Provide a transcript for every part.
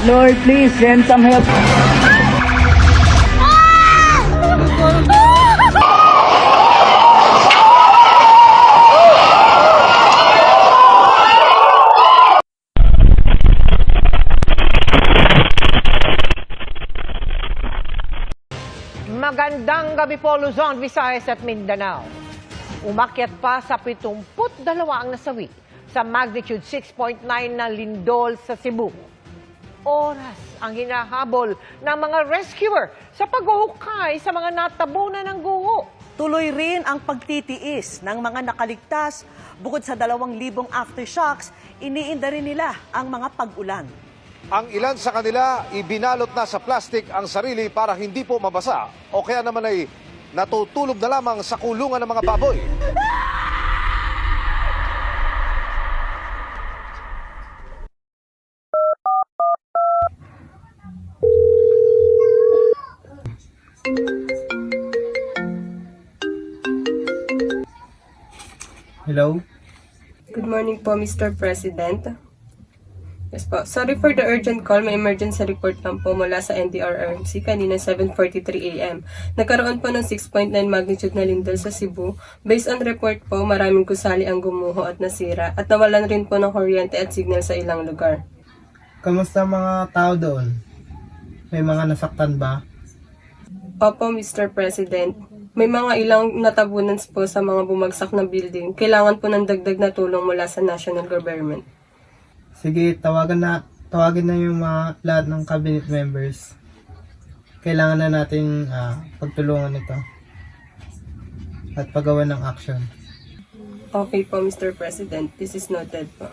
Lord, please send some help. Magandang gabi po, Luzon, Visayas at Mindanao. Umakyat pa sa 72 ang nasawi sa magnitude 6.9 na lindol sa Cebu. Oras ang hinahabol ng mga rescuer sa paghuhukay sa mga natabunan ng guho. Tuloy rin ang pagtitiis ng mga nakaligtas. Bukod sa 2,000 aftershocks, iniinda rin nila ang mga pag-ulan. Ang ilan sa kanila, ibinalot na sa plastic ang sarili para hindi po mabasa o kaya naman ay natutulog na lamang sa kulungan ng mga baboy. Hello? Good morning po, Mr. President. Yes po. Sorry for the urgent call. May emergency report lang po mula sa NDRRMC kanina 7:43 a.m. Nagkaroon po ng 6.9 magnitude na lindol sa Cebu. Based on report po, maraming gusali ang gumuho at nasira at nawalan rin po ng kuryente at signal sa ilang lugar. Kamusta mga tao doon? May mga nasaktan ba? Opo, Mr. President. May mga ilang natabunan po sa mga bumagsak na building. Kailangan po ng dagdag na tulong mula sa national government. Sige, tawagin na yung mga lahat ng cabinet members. Kailangan na nating pagtulungan ito at paggawa ng action. Okay po, Mr. President. This is noted po.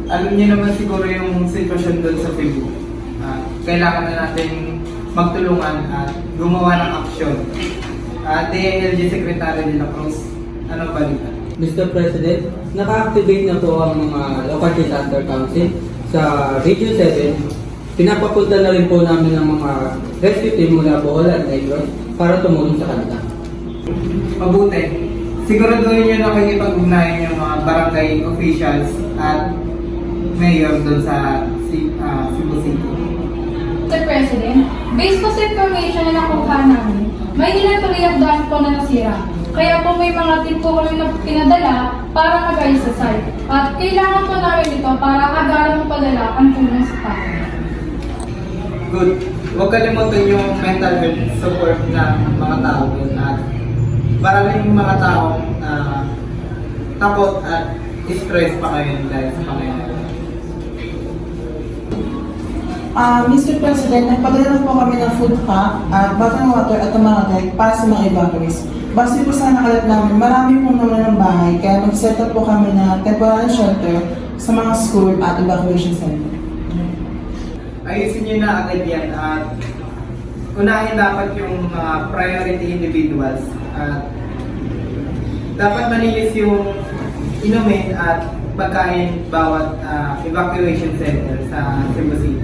Alam niyo naman siguro yung sitwasyon doon sa Cebu. Kailangan na natin magtulungan at gumawa ng aksyon. DILG Secretary de la Cruz, anong balita? Mr. President, naka-activate na po ang mga local disaster council sa Region 7. Pinapapunta na rin po namin ang mga rescue team mula Bohol at Negros para tumulong sa kanila. Mabuti. Siguraduhin niyo na nakikipag-ugnayan yung mga barangay officials at mayor doon sa Cebu City. Mr. President, based po sa information na nakuha namin, may ilang tuliyagdaan po na nasira. Kaya po may mga team po kami na pinadala para mag-ayos sa site. At kailangan po namin ito para agaran padala ang tulong sa tao. Good. Huwag kalimutan yung mental health support ng mga tao doon at maraming mga taong takot at stress pa ngayon dahil sa Panginoon. Mr. President, nagpadala po kami ng food pack, bottled water at mga guide para sa mga evacuees. Base po sa nakalat namin, marami pong naman ng bahay, kaya mag-set up po kami na temporary shelter sa mga school at evacuation center. Ayusin nyo na agad yan at unahin dapat yung mga priority individuals at dapat malinis yung inumin at pagkain bawat evacuation center sa Cebu City.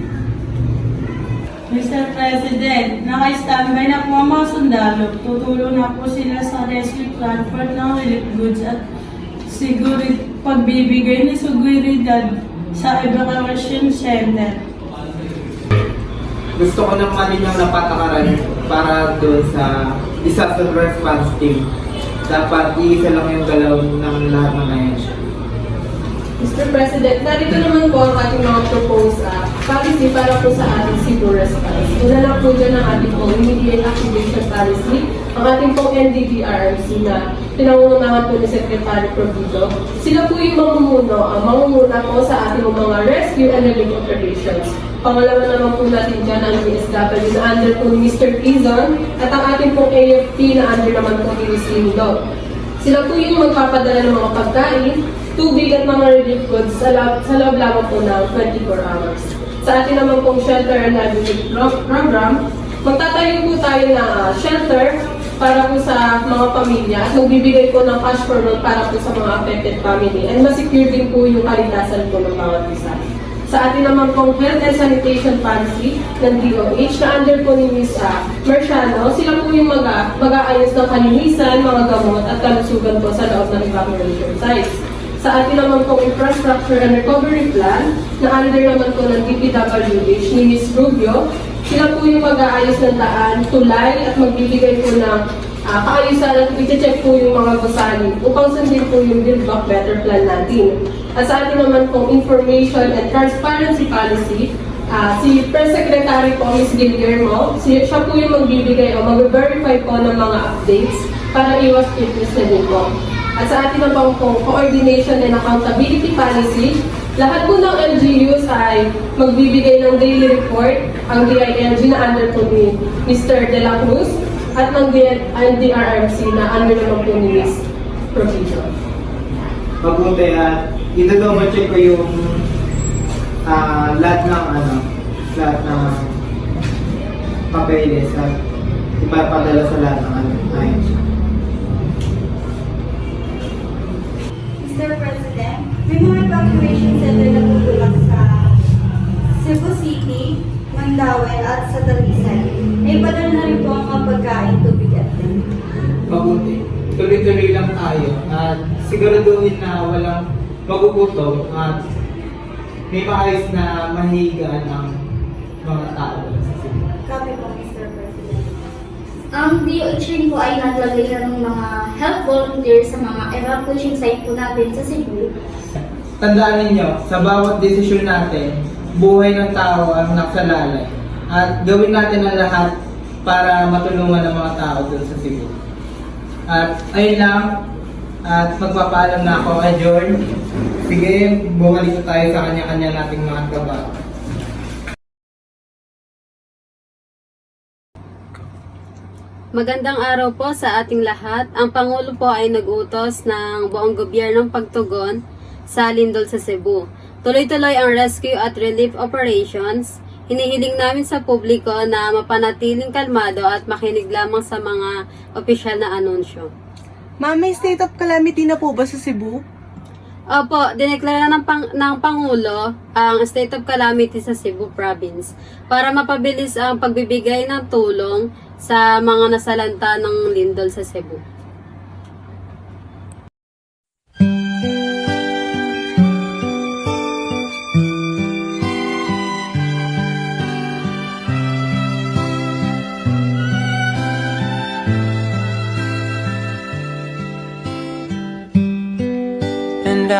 Mr. President, naka-standby na po ang mga sundalo. Tutulong na po sila sa rescue transport ng relief goods at pagbibigay ng seguridad sa evacuation center. Gusto ko ng malinaw na patakaran para doon sa disaster response team. Dapat iisa lang yung galaw ng lahat ng ahensya. Mr. President, narito naman po ang ating mga proposed policy para po sa ating Cebu response. Una lang po dyan ang ating pong immediate activation policy, ang ating pong NDDRMC na pinangungunahan po ni Secretary Provido. Sila po yung mamumuna po sa ating mga rescue and relief operations. Pangalawa naman po natin dyan ang DSW na under po ni Mr. Quizon at ang ating pong AFP na under naman po ni Ms. Lindog. Sila po yung magpapadala ng mga pagkain, tubig at mga relief goods sa loob lamang po ng 24 hours. Sa atin naman pong shelter and livelihood program, magtatayo po tayo ng shelter para po sa mga pamilya at magbibigay po ng cash for loan para po sa mga affected family and masecure din po yung kaligtasan po ng bawat isa. Sa atin naman pong health and sanitation policy ng DOH na under po ni Ms. Marciano, sila po yung mag-aayos ng kalinisan, mga gamot at kalusugan po sa loob ng evacuation sites. Sa atin naman pong infrastructure and recovery plan na under naman po ng DPWH ni Ms. Rubio, sila po yung mag-aayos ng daan, tulay at magbibigay po ng kaayusan at i-check po yung mga gusali upang sundin po yung Build Back Better plan natin. At sa atin naman pong information and transparency policy, si Press Secretary po, Ms. Guillermo, siya po yung magbibigay o mag-verify po ng mga updates para iwas fitness na din po. At sa atin naman pong coordination and accountability policy, lahat po ng LGUs ay magbibigay ng daily report, ang DILG na under po ni Mr. De La Cruz, at ng DRRMC na under naman po ni Ms. Provision. Mabuti at i-double check ko yung lahat ng papeles at ipapadala sa lahat ng ahensya. Mr. President, may mga evacuation center na tutulak sa Cebu City, Mandaue at sa Talisay. May padala na rin po ang mga pagkain, tubig at damit. Mabuti. Tuloy-tuloy lang tayo at siguraduhin na walang magugutom at may maayos na mahihigaan ang mga tao sa Cebu. Copy po, Mr. President. Ang DOH rin po ay naglagay na ng mga health volunteers sa mga evacuation site po natin sa Cebu. Tandaan ninyo, sa bawat desisyon natin, buhay ng tao ang nakasalalay. At gawin natin ang lahat para matulungan ang mga tao doon sa Cebu. At ayun lang, at magpapaalam na ako kay Jorn. Sige, bumalik tayo sa kanya-kanya nating mga trabaho. Magandang araw po sa ating lahat. Ang Pangulo po ay nag-utos ng buong gobyernong pagtugon sa lindol sa Cebu. Tuloy-tuloy ang rescue at relief operations. Hinihiling namin sa publiko na mapanatiling kalmado at makinig lamang sa mga opisyal na anunsyo. Ma'am, may state of calamity na po ba sa Cebu? Opo, dineklara ng Pangulo ang state of calamity sa Cebu Province para mapabilis ang pagbibigay ng tulong sa mga nasalanta ng lindol sa Cebu. And